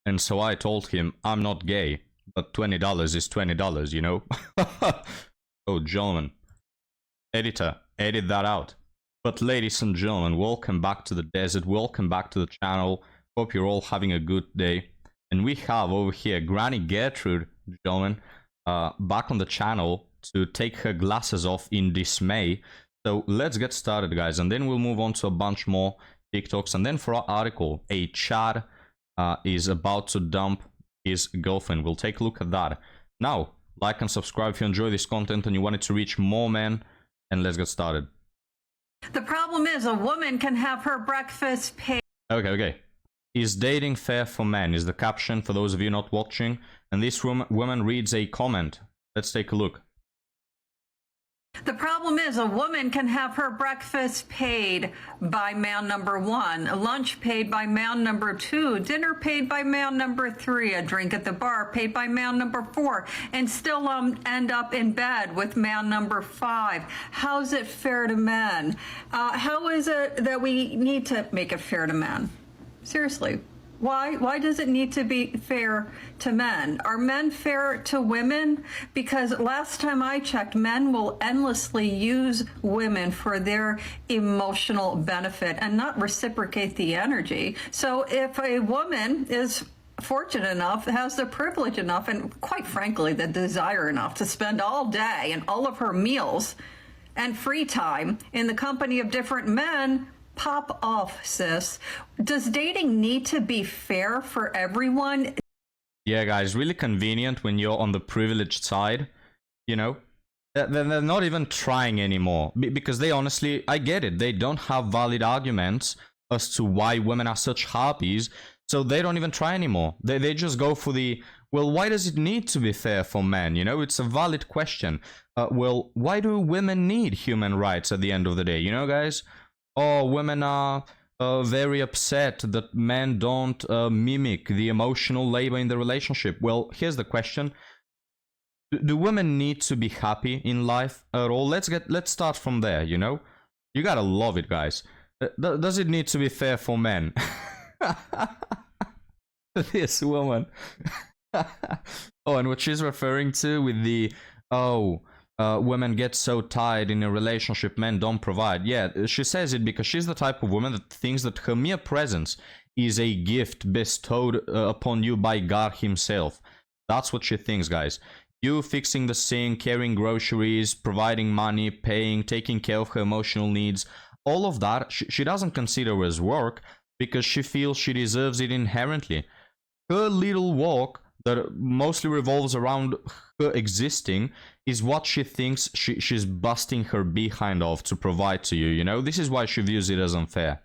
And so I told him, I'm not gay, but $20 is $20, you know? Oh, gentlemen. Editor, edit that out. But ladies and gentlemen, welcome back to the desert. Welcome back to the channel. Hope you're all having a good day. And we have over here Granny Gertrude, gentlemen, back on the channel to take her glasses off in dismay. So let's get started, guys, and then we'll move on to a bunch more TikToks. And then for our article, a Chad is about to dump his girlfriend. We'll take a look at that. Now, like and subscribe if you enjoy this content and you want it to reach more men. And let's get started. The problem is a woman can have her breakfast paid. Okay. Is dating fair for men? Is the caption for those of you not watching. And this woman reads a comment. Let's take a look. The problem is a woman can have her breakfast paid by man number 1, lunch paid by man number 2, dinner paid by man number 3, a drink at the bar paid by man number 4, and still end up in bed with man number 5. How's it fair to men? How is it that we need to make it fair to men? Seriously. Why does it need to be fair to men? Are men fair to women? Because last time I checked, men will endlessly use women for their emotional benefit and not reciprocate the energy. So if a woman is fortunate enough, has the privilege enough, and quite frankly, the desire enough to spend all day and all of her meals and free time in the company of different men, pop off, sis. Does dating need to be fair for everyone? Yeah, guys, really convenient when you're on the privileged side, you know? They're not even trying anymore. Because they honestly, I get it, they don't have valid arguments as to why women are such harpies, so they don't even try anymore. They just go for the, well, why does it need to be fair for men? You know, it's a valid question. Well, why do women need human rights at the end of the day? You know, guys? Oh, women are very upset that men don't mimic the emotional labor in the relationship. Well, here's the question. Do women need to be happy in life at all? Let's start from there, you know? You gotta love it, guys. Does it need to be fair for men? This woman. Oh, and what she's referring to with the, women get so tied in a relationship, men don't provide. Yeah, she says it because she's the type of woman that thinks that her mere presence is a gift bestowed upon you by God himself. That's what she thinks, guys. You fixing the sink, carrying groceries, providing money, paying, taking care of her emotional needs, all of that, she doesn't consider as work because she feels she deserves it inherently. Her little walk that mostly revolves around her existing is what she thinks she's busting her behind off to provide to you, you know? This is why she views it as unfair.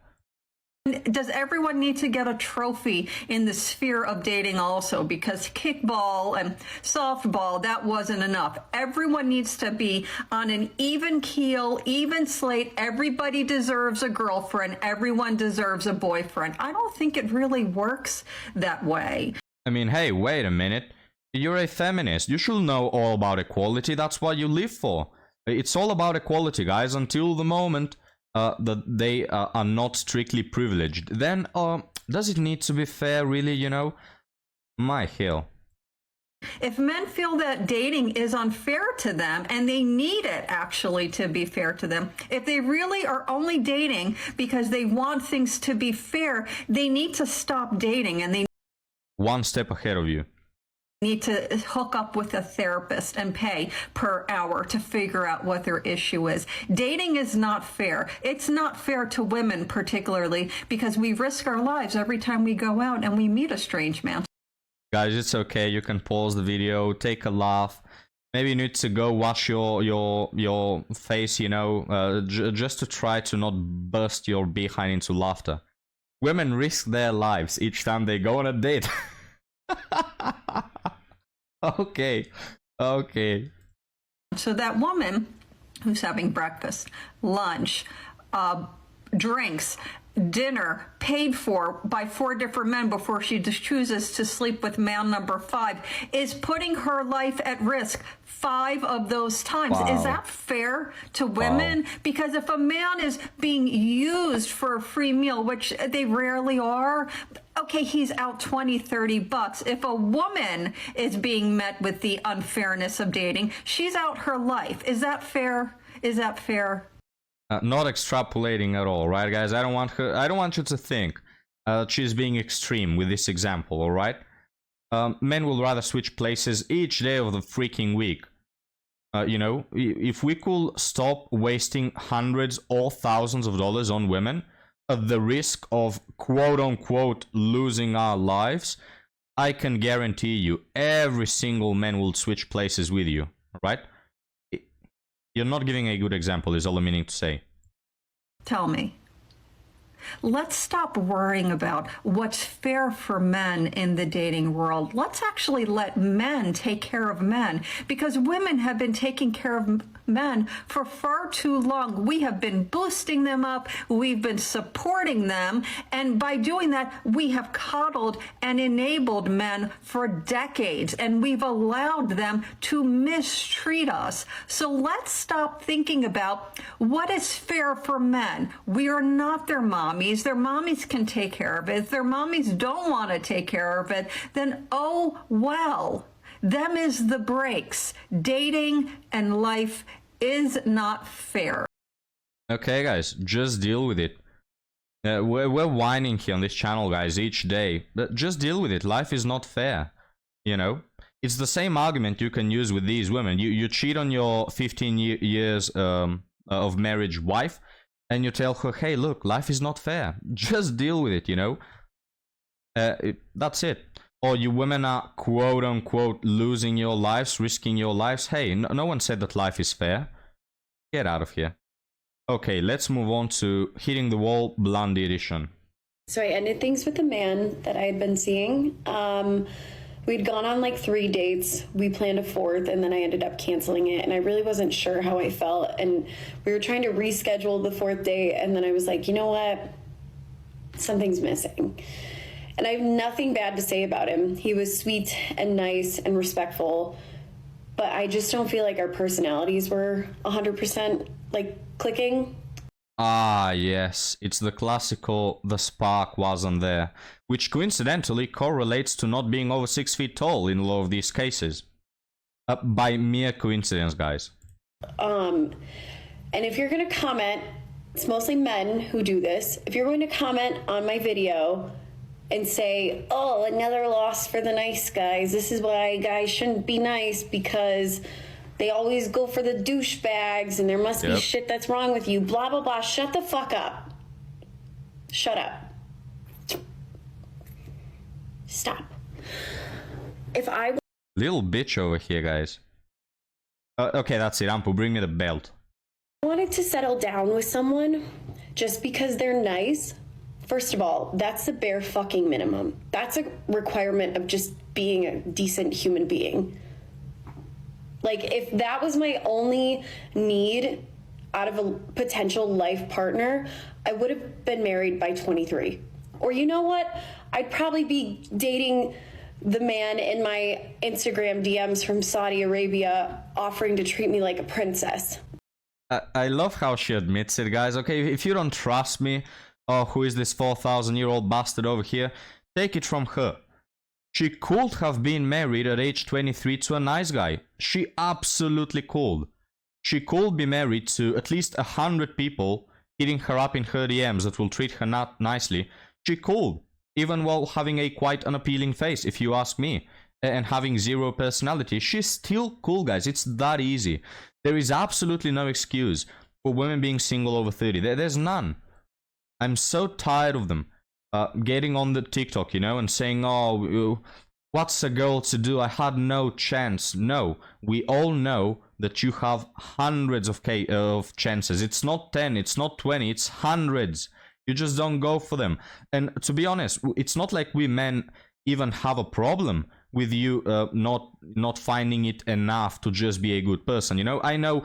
Does everyone need to get a trophy in the sphere of dating also? Because kickball and softball, that wasn't enough. Everyone needs to be on an even keel, even slate. Everybody deserves a girlfriend. Everyone deserves a boyfriend. I don't think it really works that way. I mean, hey, wait a minute. You're a feminist. You should know all about equality. That's what you live for. It's all about equality, guys, until the moment that they are not strictly privileged. Then, does it need to be fair, really, you know? My hell. If men feel that dating is unfair to them, and they need it actually to be fair to them, if they really are only dating because they want things to be fair, they need to stop dating, and they one step ahead of you. Need to hook up with a therapist and pay per hour to figure out what their issue is. Dating is not fair. It's not fair to women particularly because we risk our lives every time we go out and we meet a strange man. Guys, it's okay. You can pause the video, take a laugh. Maybe you need to go wash your face, you know, just to try to not burst your behind into laughter. Women risk their lives each time they go on a date. Okay. So that woman who's having breakfast, lunch, drinks, dinner paid for by 4 different men before she just chooses to sleep with man number 5 is putting her life at risk 5 of those times. Wow. Is that fair to women? Wow. Because if a man is being used for a free meal, which they rarely are, Okay, he's out 20, 30 bucks. If a woman is being met with the unfairness of dating, she's out her life. Is that fair? Is that fair? Not extrapolating at all, right, guys? I don't want you to think she's being extreme with this example, all right? Men will rather switch places each day of the freaking week. You know, if we could stop wasting hundreds or thousands of dollars on women at the risk of quote-unquote losing our lives, I can guarantee you every single man will switch places with you, right? You're not giving a good example, is all I'm meaning to say. Tell me. Let's stop worrying about what's fair for men in the dating world. Let's actually let men take care of men, because women have been taking care of men for far too long. We have been boosting them up. We've been supporting them. And by doing that, we have coddled and enabled men for decades, and we've allowed them to mistreat us. So let's stop thinking about what is fair for men. We are not their mommies. Their mommies can take care of it. If their mommies don't want to take care of it, then oh well. Them is the breaks. Dating and life is not fair. Okay, guys, just deal with it. We're whining here on this channel, guys, each day. But just deal with it. Life is not fair. You know? It's the same argument you can use with these women. You cheat on your 15 years of marriage wife, and you tell her, hey, look, life is not fair. Just deal with it, you know? That's it. Or you women are quote-unquote losing your lives, risking your lives. Hey, no one said that life is fair. Get out of here. Okay, let's move on to Hitting the Wall, Blondie Edition. So I ended things with a man that I had been seeing. We'd gone on like 3 dates. We planned a 4th, and then I ended up canceling it. And I really wasn't sure how I felt. And we were trying to reschedule the 4th date. And then I was like, you know what? Something's missing. And I have nothing bad to say about him. He was sweet and nice and respectful. But I just don't feel like our personalities were 100% like clicking. Ah, yes, it's the classical the spark wasn't there, which coincidentally correlates to not being over 6 feet tall in a lot of these cases. By mere coincidence, guys. And if you're going to comment, it's mostly men who do this. If you're going to comment on my video and say, oh, another loss for the nice guys, this is why guys shouldn't be nice because they always go for the douchebags and there must be shit that's wrong with you, blah, blah, blah. Shut the fuck up. Shut up. Stop. If I... Little bitch over here, guys. Okay, that's it. Ampu, bring me the belt. wanted to settle down with someone just because they're nice, first of all, that's the bare fucking minimum. That's a requirement of just being a decent human being. Like, if that was my only need out of a potential life partner, I would have been married by 23. Or you know what? I'd probably be dating the man in my Instagram DMs from Saudi Arabia offering to treat me like a princess. I love how she admits it, guys. Okay, if you don't trust me, oh, who is this 4,000-year-old bastard over here? Take it from her. She could have been married at age 23 to a nice guy. She absolutely could. She could be married to at least 100 people hitting her up in her DMs that will treat her not nicely. She could, even while having a quite unappealing face, if you ask me, and having zero personality. She's still cool, guys. It's that easy. There is absolutely no excuse for women being single over 30. There's none. I'm so tired of them getting on the TikTok, you know, and saying, oh, what's a girl to do? I had no chance. No, we all know that you have hundreds of chances. It's not 10, it's not 20, it's hundreds. You just don't go for them. And to be honest, it's not like we men even have a problem with you not finding it enough to just be a good person. You know, I know,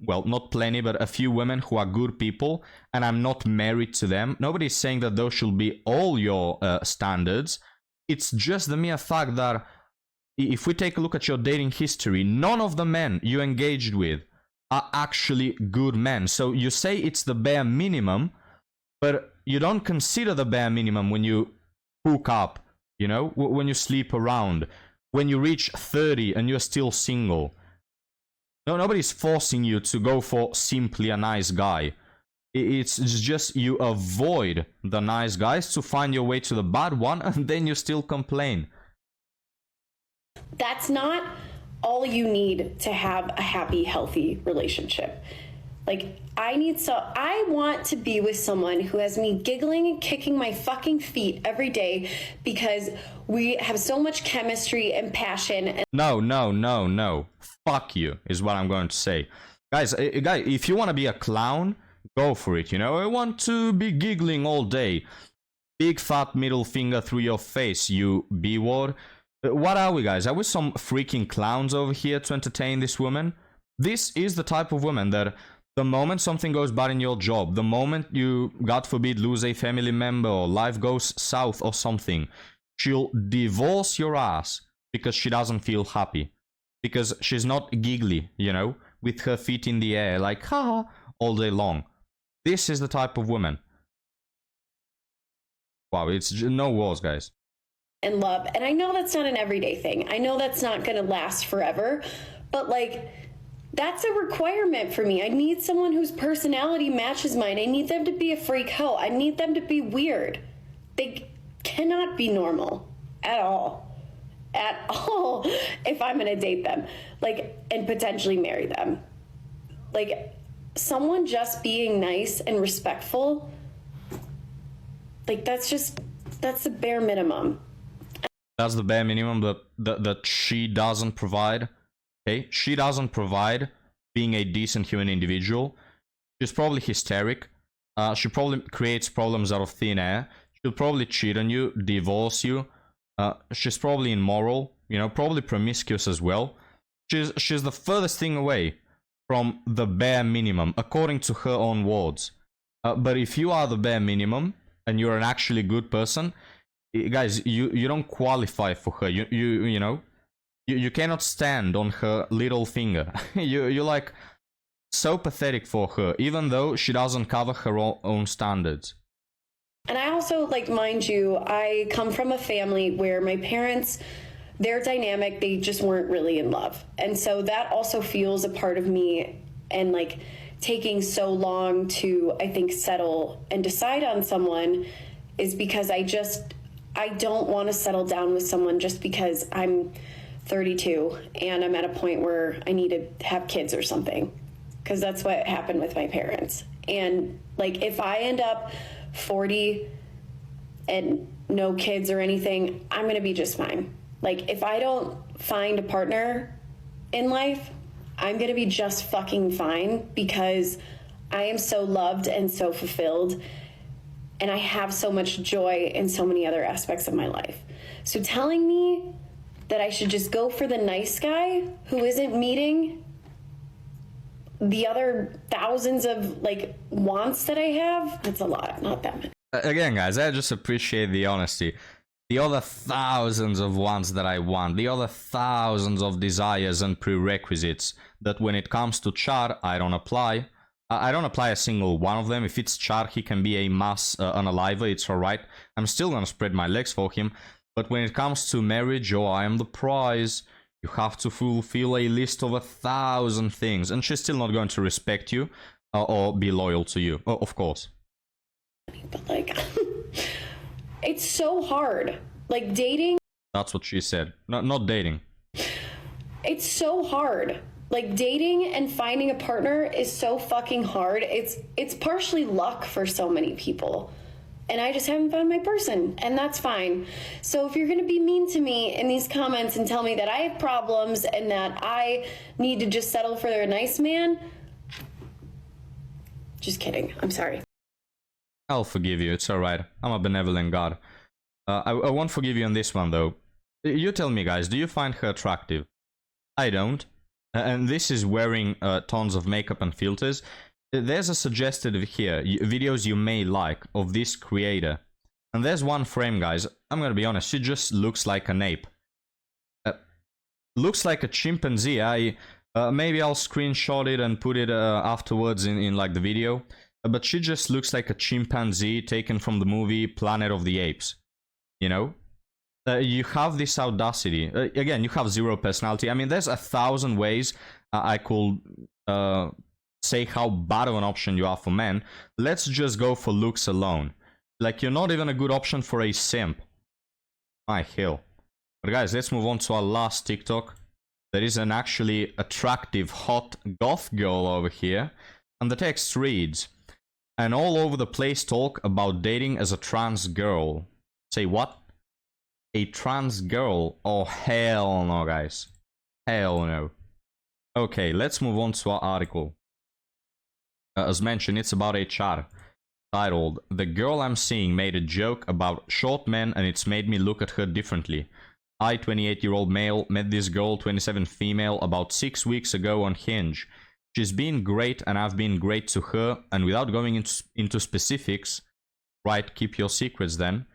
well, not plenty, but a few women who are good people, and I'm not married to them. Nobody's saying that those should be all your standards. It's just the mere fact that if we take a look at your dating history, none of the men you engaged with are actually good men. So you say it's the bare minimum, but you don't consider the bare minimum when you hook up, you know, when you sleep around, when you reach 30 and you're still single. No, nobody's forcing you to go for simply a nice guy. It's just you avoid the nice guys to find your way to the bad one, and then you still complain. That's not all you need to have a happy, healthy relationship. Like, I want to be with someone who has me giggling and kicking my fucking feet every day because we have so much chemistry and passion. And No. Fuck you, is what I'm going to say. Guys, if you want to be a clown, go for it, you know? I want to be giggling all day. Big fat middle finger through your face, you B-word. What are we, guys? Are we some freaking clowns over here to entertain this woman? This is the type of woman that the moment something goes bad in your job, the moment you, God forbid, lose a family member or life goes south or something, she'll divorce your ass because she doesn't feel happy. Because she's not giggly, you know, with her feet in the air, like, haha, all day long. This is the type of woman. Wow, it's no words, guys. And love. And I know that's not an everyday thing. I know that's not going to last forever. But, like, that's a requirement for me. I need someone whose personality matches mine. I need them to be a freak hoe. I need them to be weird. They cannot be normal at all. At all, if I'm going to date them, like, and potentially marry them. Like, someone just being nice and respectful, like, that's the bare minimum. That's the bare minimum that she doesn't provide. Okay, she doesn't provide being a decent human individual. She's probably hysteric. She probably creates problems out of thin air. She'll probably cheat on you, divorce you. She's probably immoral, you know, probably promiscuous as well. She's the furthest thing away from the bare minimum, according to her own words. But if you are the bare minimum and you're an actually good person, guys, you don't qualify for her. You know, you cannot stand on her little finger. You're like so pathetic for her, even though she doesn't cover her own standards. And I also, like, mind you, I come from a family where my parents, their dynamic, they just weren't really in love. And so that also fuels a part of me, and, like, taking so long to, I think, settle and decide on someone is because I don't want to settle down with someone just because I'm 32 and I'm at a point where I need to have kids or something. Because that's what happened with my parents. And, like, if I end up 40 and no kids or anything, I'm going to be just fine. Like, if I don't find a partner in life, I'm going to be just fucking fine because I am so loved and so fulfilled, and I have so much joy in so many other aspects of my life. So telling me that I should just go for the nice guy who isn't meeting the other thousands of, like, wants that I have, that's a lot, not that many. Again, guys, I just appreciate the honesty. The other thousands of wants that I want, the other thousands of desires and prerequisites that when it comes to Char, I don't apply. I don't apply a single one of them. If it's Char, he can be a mass unaliver, it's alright. I'm still gonna spread my legs for him. But when it comes to marriage, oh, I am the prize. You have to fulfill a list of 1,000 things, and she's still not going to respect you or be loyal to you, of course. But, like, it's so hard. Like, dating. That's what she said. Not dating. It's so hard. Like, dating and finding a partner is so fucking hard. It's partially luck for so many people. And I just haven't found my person, and that's fine. So if you're going to be mean to me in these comments and tell me that I have problems and that I need to just settle for a nice man, just kidding. I'm sorry. I'll forgive you. It's alright. I'm a benevolent god. I won't forgive you on this one, though. You tell me, guys, do you find her attractive? I don't. And this is wearing tons of makeup and filters. There's a suggested here, videos you may like of this creator. And there's one frame, guys. I'm gonna be honest, she just looks like an ape. Looks like a chimpanzee. Maybe I'll screenshot it and put it afterwards in like the video. But she just looks like a chimpanzee taken from the movie Planet of the Apes. you know? You have this audacity. Again, you have zero personality. I mean, there's 1,000 ways I could say how bad of an option you are for men. Let's just go for looks alone. Like, you're not even a good option for a simp. My hell. But guys, let's move on to our last TikTok. There is an actually attractive, hot goth girl over here. And the text reads, "And all over the place talk about dating as a trans girl." Say what? A trans girl? Oh, hell no, guys. Hell no. Okay, let's move on to our article. As mentioned, it's about HR. Titled, "The girl I'm seeing made a joke about short men and it's made me look at her differently. I, 28-year-old male, met this girl, 27 female, about 6 weeks ago on Hinge. She's been great and I've been great to her, and without going into specifics, right, keep your secrets then,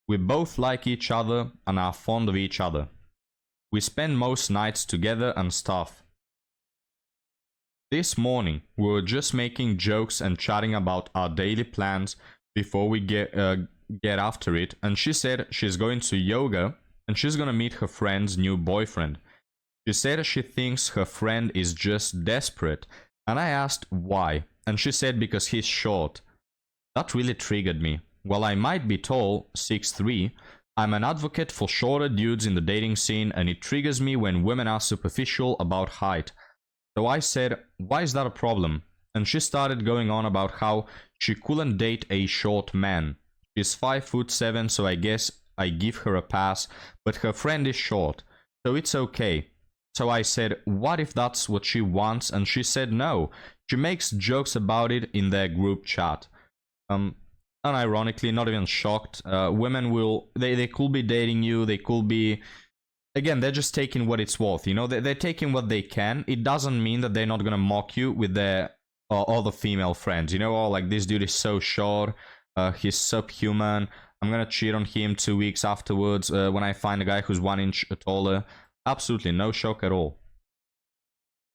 we both like each other and are fond of each other. We spend most nights together and stuff. This morning, we were just making jokes and chatting about our daily plans before we get after it, and she said she's going to yoga and she's gonna meet her friend's new boyfriend. She said she thinks her friend is just desperate, and I asked why, and she said because he's short. That really triggered me. While I might be tall, 6'3", I'm an advocate for shorter dudes in the dating scene, and it triggers me when women are superficial about height. So I said, why is that a problem? And she started going on about how she couldn't date a short man. She's 5'7", so I guess I give her a pass, but her friend is short, so it's okay. So I said, what if that's what she wants? And she said no. She makes jokes about it in their group chat. Unironically, not even shocked. Women will, they could be dating you, they could be, again, they're just taking what it's worth, you know, they're taking what they can. It doesn't mean that they're not gonna mock you with their other female friends, you know, oh, like, this dude is so short, he's subhuman, I'm gonna cheat on him 2 weeks afterwards when I find a guy who's 1 inch taller. Absolutely no shock at all.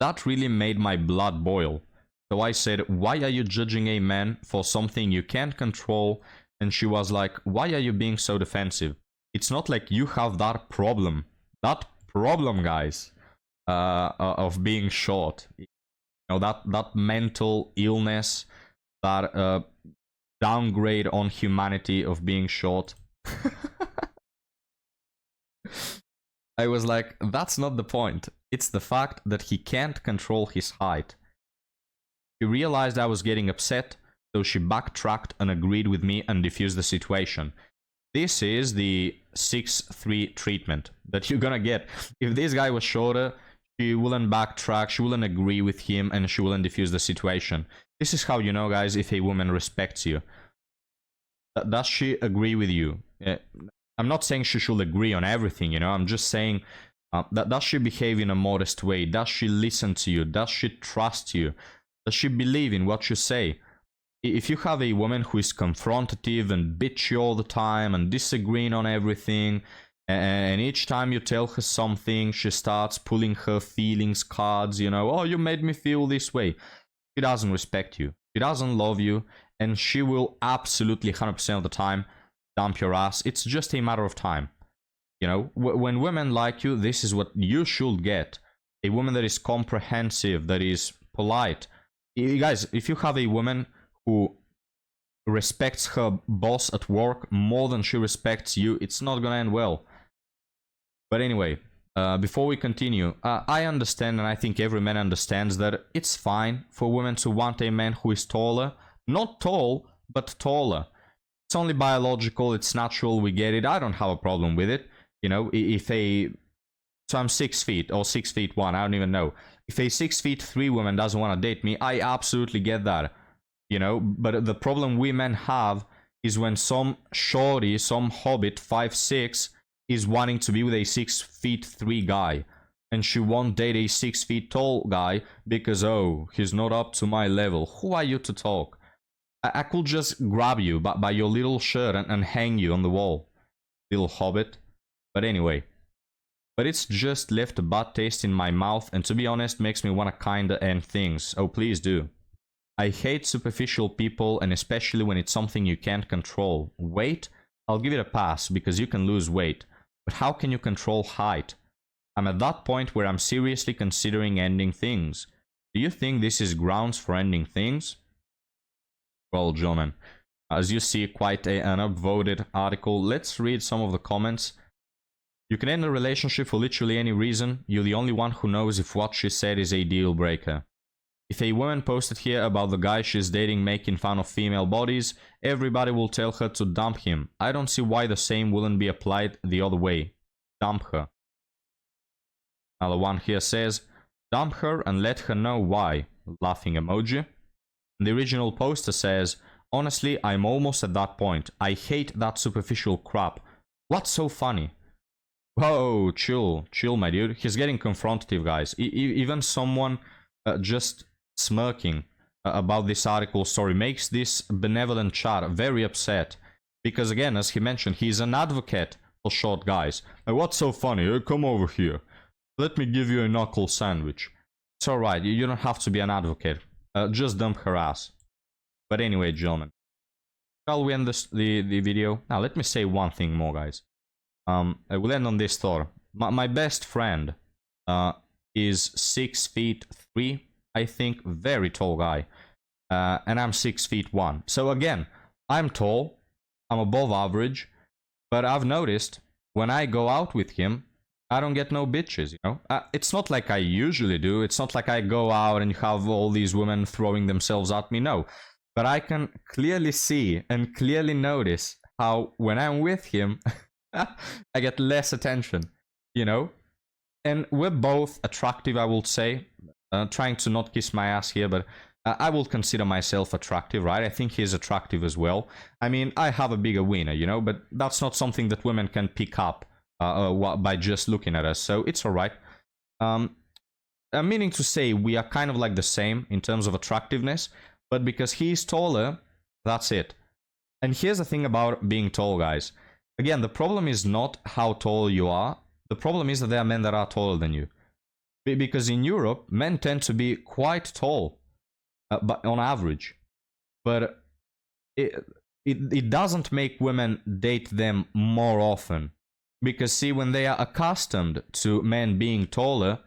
That really made my blood boil. So I said, why are you judging a man for something you can't control? And she was like, why are you being so defensive? It's not like you have that problem. That problem, guys, of being short. You know, that mental illness, that downgrade on humanity of being short. I was like, that's not the point. It's the fact that he can't control his height. She realized I was getting upset, so she backtracked and agreed with me and diffused the situation. This is the 6'3" treatment that you're gonna get. If this guy was shorter, she wouldn't backtrack, she wouldn't agree with him, and she wouldn't diffuse the situation. This is how you know, guys, if a woman respects you. Does she agree with you? I'm not saying she should agree on everything, you know, I'm just saying, does she behave in a modest way? Does she listen to you? Does she trust you? Does she believe in what you say? If you have a woman who is confrontative and bitchy all the time and disagreeing on everything, and each time you tell her something, she starts pulling her feelings cards, you know, oh, you made me feel this way. She doesn't respect you. She doesn't love you, and she will absolutely 100% of the time dump your ass. It's just a matter of time. You know, when women like you, this is what you should get. A woman that is comprehensive, that is polite. You guys, if you have a woman who respects her boss at work more than she respects you, it's not gonna end well. But anyway, before we continue, I understand, and I think every man understands, that it's fine for women to want a man who is taller. Not tall, but taller. It's only biological, it's natural, we get it. I don't have a problem with it. You know, so I'm 6 feet or 6'1", I don't even know. If a 6'3" woman doesn't want to date me, I absolutely get that. You know, but the problem we men have is when some shorty, some hobbit, 5'6", is wanting to be with a 6'3" guy. And she won't date a 6 feet tall guy because, oh, he's not up to my level. Who are you to talk? I could just grab you by your little shirt and hang you on the wall. Little hobbit. But anyway. But it's just left a bad taste in my mouth, and to be honest, makes me wanna kinda end things. Oh, please do. I hate superficial people, and especially when it's something you can't control. Wait, I'll give it a pass because you can lose weight. But how can you control height? I'm at that point where I'm seriously considering ending things. Do you think this is grounds for ending things? Well, gentlemen, as you see, quite an upvoted article. Let's read some of the comments. You can end a relationship for literally any reason. You're the only one who knows if what she said is a deal breaker. If a woman posted here about the guy she's dating making fun of female bodies, everybody will tell her to dump him. I don't see why the same wouldn't be applied the other way. Dump her. Another one here says, dump her and let her know why. Laughing emoji. The original poster says, honestly, I'm almost at that point. I hate that superficial crap. What's so funny? Whoa, chill, my dude. He's getting confrontative, guys. Even someone just smirking about this article story makes this benevolent chat very upset. Because again, as he mentioned, he's an advocate for short guys. What's so funny? Come over here. Let me give you a knuckle sandwich. It's alright, you don't have to be an advocate. Just dump her ass. But anyway, gentlemen. Shall we end the video? Now, let me say one thing more, guys. I will end on this thought. My best friend is 6'3", I think. Very tall guy. And I'm 6'1". So again, I'm tall. I'm above average. But I've noticed when I go out with him, I don't get no bitches, you know? It's not like I usually do. It's not like I go out and you have all these women throwing themselves at me. No. But I can clearly see and clearly notice how when I'm with him, I get less attention, you know? And we're both attractive, I will say. Trying to not kiss my ass here, but I will consider myself attractive, right? I think he's attractive as well. I mean, I have a bigger wiener, you know? But that's not something that women can pick up by just looking at us, so it's alright. I'm meaning to say we are kind of like the same in terms of attractiveness, but because he's taller, that's it. And here's the thing about being tall, guys. Again, the problem is not how tall you are. The problem is that there are men that are taller than you. Because in Europe, men tend to be quite tall, but on average. But it doesn't make women date them more often. Because, see, when they are accustomed to men being taller,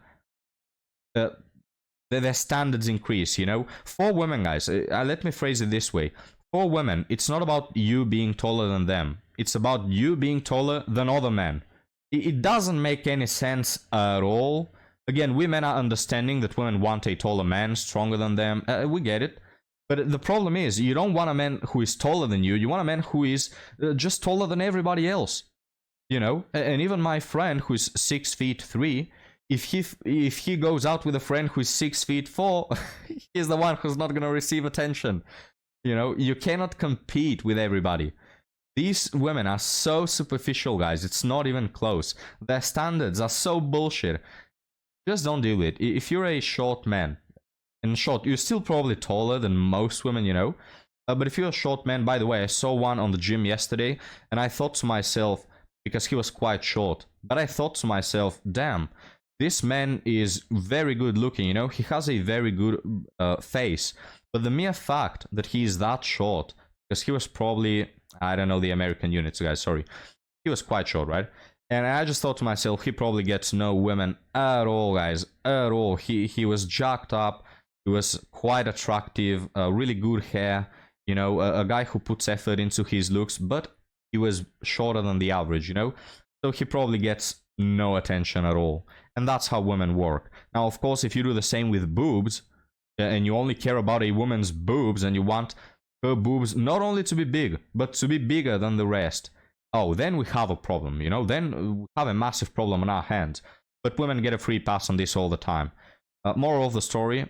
their standards increase, you know? For women, guys, let me phrase it this way. For women, it's not about you being taller than them. It's about you being taller than other men. It doesn't make any sense at all. Again, we men are understanding that women want a taller man, stronger than them. We get it. But the problem is, you don't want a man who is taller than you. You want a man who is just taller than everybody else. You know, and even my friend who's 6'3", if he goes out with a friend who's 6'4", he's the one who's not gonna receive attention. You know, you cannot compete with everybody. These women are so superficial, guys. It's not even close. Their standards are so bullshit. Just don't do it. If you're a short man, and short, you're still probably taller than most women, you know. But if you're a short man, by the way, I saw one on the gym yesterday, and I thought to myself, because he was quite short. But I thought to myself, damn, this man is very good looking, you know? He has a very good face. But the mere fact that he is that short, because he was probably, I don't know the American units, guys, sorry. He was quite short, right? And I just thought to myself, he probably gets no women at all, guys, at all. He was jacked up, he was quite attractive, really good hair, you know, a guy who puts effort into his looks, but he was shorter than the average, you know? So he probably gets no attention at all. And that's how women work. Now, of course, if you do the same with boobs, and you only care about a woman's boobs, and you want her boobs not only to be big, but to be bigger than the rest, oh, then we have a problem, you know? Then we have a massive problem on our hands. But women get a free pass on this all the time. Moral of the story,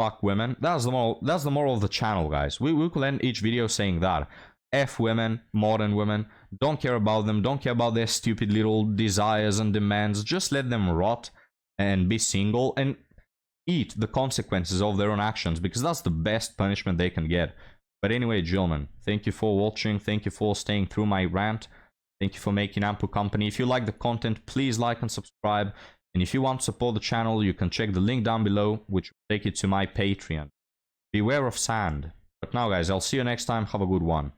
fuck women. That's the moral of the channel, guys. We could end each video saying that. F women, modern women, don't care about them, don't care about their stupid little desires and demands, just let them rot and be single and eat the consequences of their own actions, because that's the best punishment they can get. But anyway, gentlemen, thank you for watching, thank you for staying through my rant, thank you for making ample company. If you like the content, please like and subscribe, and if you want to support the channel, you can check the link down below, which will take you to my Patreon. Beware of sand. But now, guys, I'll see you next time, have a good one.